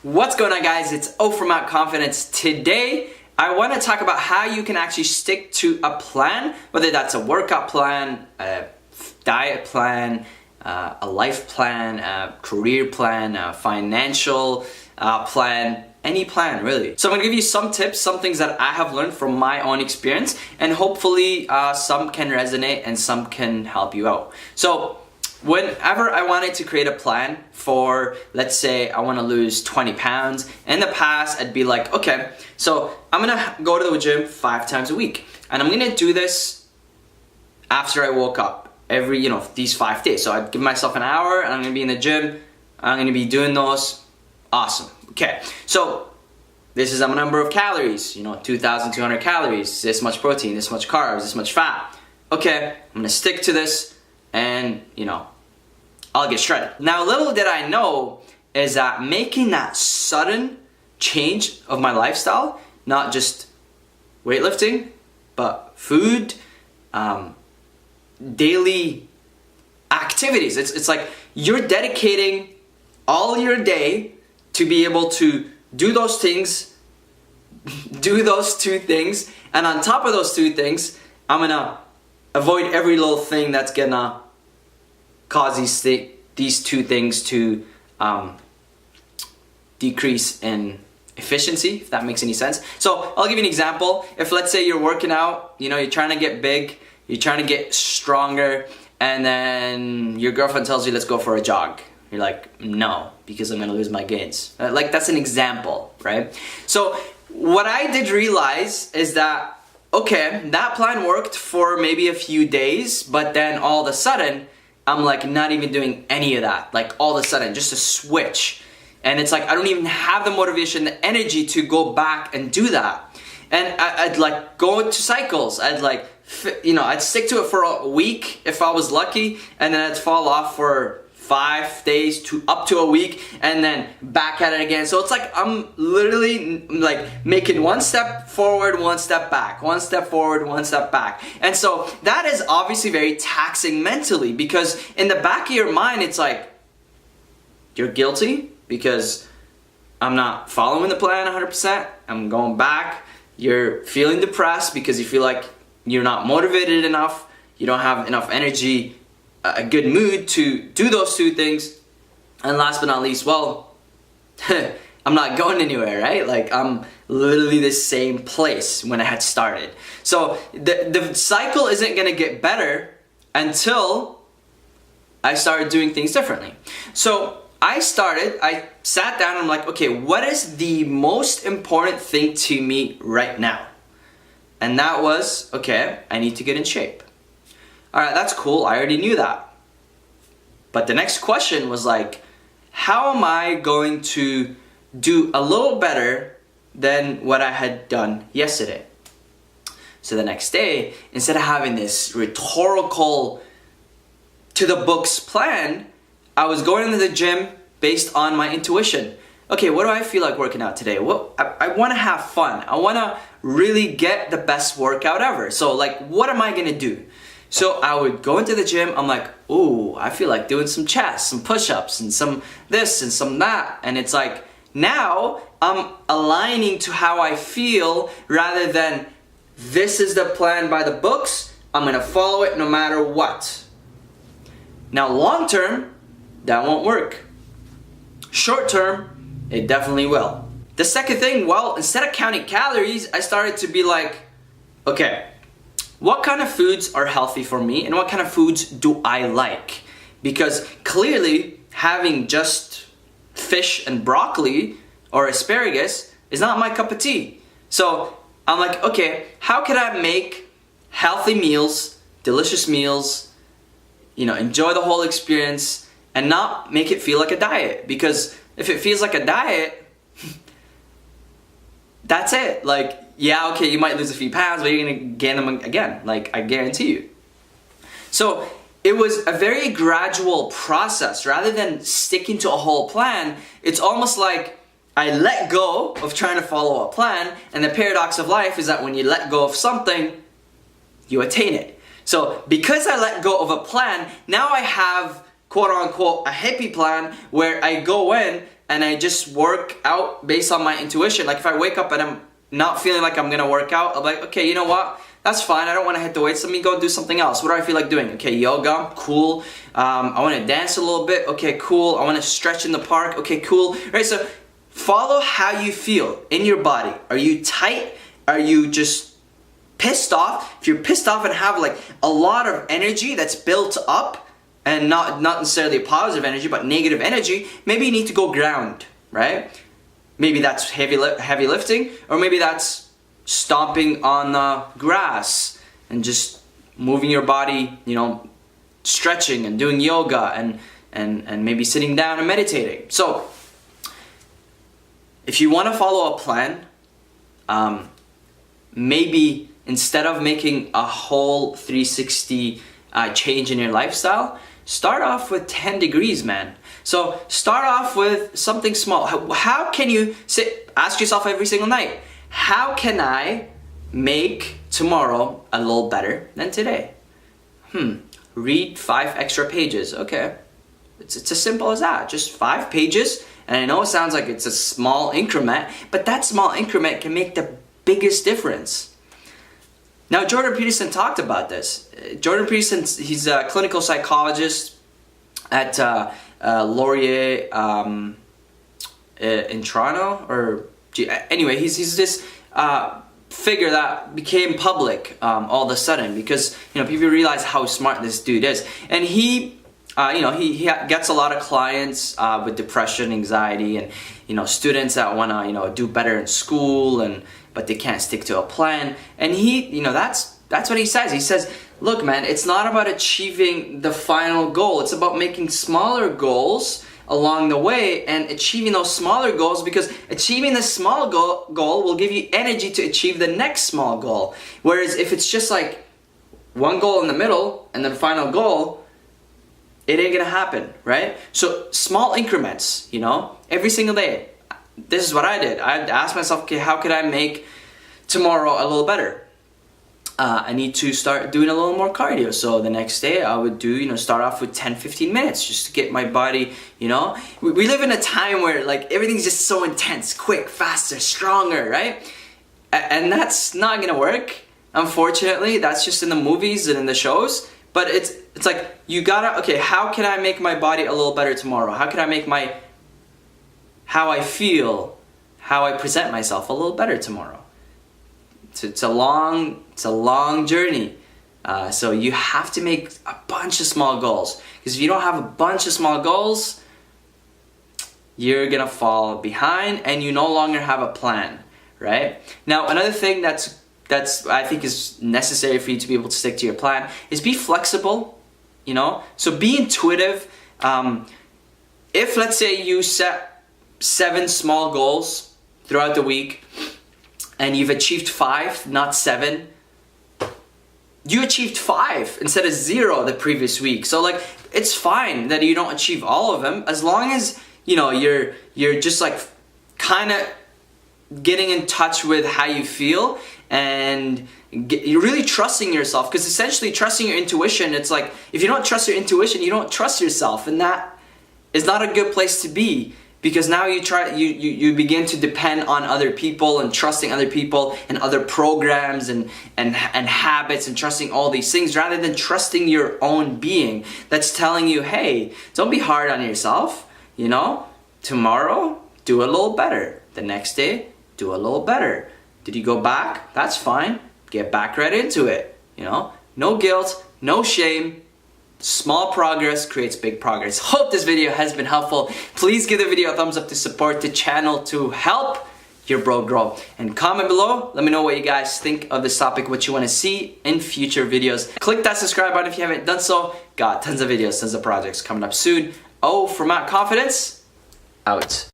What's going on, guys? It's O from Out Confidence. Today, I want to talk about how you can actually stick to a plan, whether that's a workout plan, a diet plan, a life plan, a career plan, a financial plan, any plan really. So I'm going to give you some tips, some things that I have learned from my own experience, and hopefully some can resonate and some can help you out. So whenever I wanted to create a plan for, let's say I want to lose 20 pounds, in the past I'd be like, okay, so I'm gonna go to the gym 5 times a week, and I'm gonna do this after I woke up every, these 5 days. So I'd give myself an hour and I'm gonna be in the gym, I'm gonna be doing those. Awesome. Okay, so this is a number of calories, 2,200 calories, this much protein, this much carbs, this much fat. Okay, I'm gonna stick to this, and I'll get shredded. Now, little did I know is that making that sudden change of my lifestyle, not just weightlifting, but food, daily activities. It's like you're dedicating all your day to be able to do those things, do those 2 things, and on top of those 2 things, I'm gonna avoid every little thing that's gonna cause these 2 things to decrease in efficiency, if that makes any sense. So I'll give you an example. If, let's say, you're working out, you're trying to get big, you're trying to get stronger, and then your girlfriend tells you, let's go for a jog. You're like, no, because I'm gonna lose my gains. Like, that's an example, right? So what I did realize is that, okay, that plan worked for maybe a few days, but then all of a sudden, I'm like not even doing any of that. Like, all of a sudden, just a switch. And it's like, I don't even have the motivation, the energy to go back and do that. And I'd like go into cycles. I'd like, I'd stick to it for a week if I was lucky, and then I'd fall off for 5 days to up to a week, and then back at it again. So it's like I'm literally like making 1 step forward, 1 step back, 1 step forward, 1 step back. And so that is obviously very taxing mentally, because in the back of your mind it's like you're guilty because I'm not following the plan 100%. I'm going back. You're feeling depressed because you feel like you're not motivated enough. You don't have enough energy, a good mood to do those 2 things. And last but not least, well, I'm not going anywhere, right? Like, I'm literally the same place when I had started. So the cycle isn't gonna get better until I started doing things differently. So I sat down and I'm like, okay, what is the most important thing to me right now? And that was, okay, I need to get in shape. All right, that's cool. I already knew that. But the next question was like, how am I going to do a little better than what I had done yesterday? So the next day, instead of having this rhetorical to the books plan, I was going to the gym based on my intuition. Okay, what do I feel like working out today? I want to have fun. I want to really get the best workout ever. So like, what am I gonna do? So I would go into the gym, I'm like, ooh, I feel like doing some chest, some push-ups, and some this and some that. And it's like, now I'm aligning to how I feel rather than this is the plan by the books, I'm gonna follow it no matter what. Now long term, that won't work. Short term, it definitely will. The second thing, well, instead of counting calories, I started to be like, okay, what kind of foods are healthy for me and what kind of foods do I like? Because clearly having just fish and broccoli or asparagus is not my cup of tea. So I'm like, okay, how can I make healthy meals, delicious meals, enjoy the whole experience and not make it feel like a diet? Because if it feels like a diet, that's it. Like, yeah, okay, you might lose a few pounds, but you're gonna gain them again, like, I guarantee you. So it was a very gradual process. Rather than sticking to a whole plan, it's almost like I let go of trying to follow a plan, and the paradox of life is that when you let go of something, you attain it. So because I let go of a plan, now I have quote unquote a hippie plan where I go in and I just work out based on my intuition. Like if I wake up and I'm not feeling like I'm gonna work out, I'm like, okay, you know what? That's fine. I don't want to hit the weights. Let me go do something else. What do I feel like doing? Okay, yoga, cool. I want to dance a little bit. Okay, cool. I want to stretch in the park. Okay, cool. Right, so follow how you feel in your body. Are you tight? Are you just pissed off? If you're pissed off and have like a lot of energy that's built up, and not necessarily positive energy, but negative energy, maybe you need to go ground, right? Maybe that's heavy lifting, or maybe that's stomping on the grass and just moving your body, you know, stretching and doing yoga and maybe sitting down and meditating. So if you want to follow a plan, maybe instead of making a whole 360 change in your lifestyle, start off with 10 degrees, man. So start off with something small. How can you ask yourself every single night, how can I make tomorrow a little better than today? Read 5 extra pages. Okay, it's as simple as that. Just 5 pages. And I know it sounds like it's a small increment, but that small increment can make the biggest difference. Now, Jordan Peterson talked about this. Jordan Peterson, he's a clinical psychologist at Laurier in Toronto, or anyway, he's this figure that became public all of a sudden because, you know, people realize how smart this dude is, and he gets a lot of clients with depression, anxiety, and, you know, students that want to, you know, do better in school, but they can't stick to a plan. And he, you know, that's what he says. He says, look, man, it's not about achieving the final goal. It's about making smaller goals along the way and achieving those smaller goals, because achieving the small goal will give you energy to achieve the next small goal. Whereas if it's just like one goal in the middle and then final goal, it ain't gonna happen, right? So small increments, you know, every single day. This is what I did. I asked myself, okay, how could I make tomorrow a little better? I need to start doing a little more cardio. So the next day I would do, you know, start off with 10-15 minutes just to get my body, you know. We live in a time where like everything's just so intense, quick, faster, stronger, right? And that's not gonna work. Unfortunately, that's just in the movies and in the shows. But it's like, you gotta, okay, how can I make my body a little better tomorrow? How can I make how I feel, how I present myself a little better tomorrow? It's a long journey. So you have to make a bunch of small goals, because if you don't have a bunch of small goals, you're gonna fall behind and you no longer have a plan, right? Now, another thing that's I think is necessary for you to be able to stick to your plan is be flexible, you know? So be intuitive. If, let's say, you set 7 small goals throughout the week and you've achieved 5, not 7, you achieved 5 instead of 0 the previous week. So like, it's fine that you don't achieve all of them, as long as, you know, you're just like kind of getting in touch with how you feel, and you're really trusting yourself. Because essentially trusting your intuition, it's like, if you don't trust your intuition, you don't trust yourself, and that is not a good place to be. Because now you begin to depend on other people and trusting other people and other programs and habits, and trusting all these things rather than trusting your own being that's telling you, hey, don't be hard on yourself, you know? Tomorrow, do a little better. The next day, do a little better. Did you go back? That's fine. Get back right into it, you know? No guilt, no shame. Small progress creates big progress. Hope this video has been helpful. Please give the video a thumbs up to support the channel to help your bro grow. And comment below, let me know what you guys think of this topic, what you want to see in future videos. Click that subscribe button if you haven't done so. Got tons of videos, tons of projects coming up soon. Oh, for Matt Confidence, out.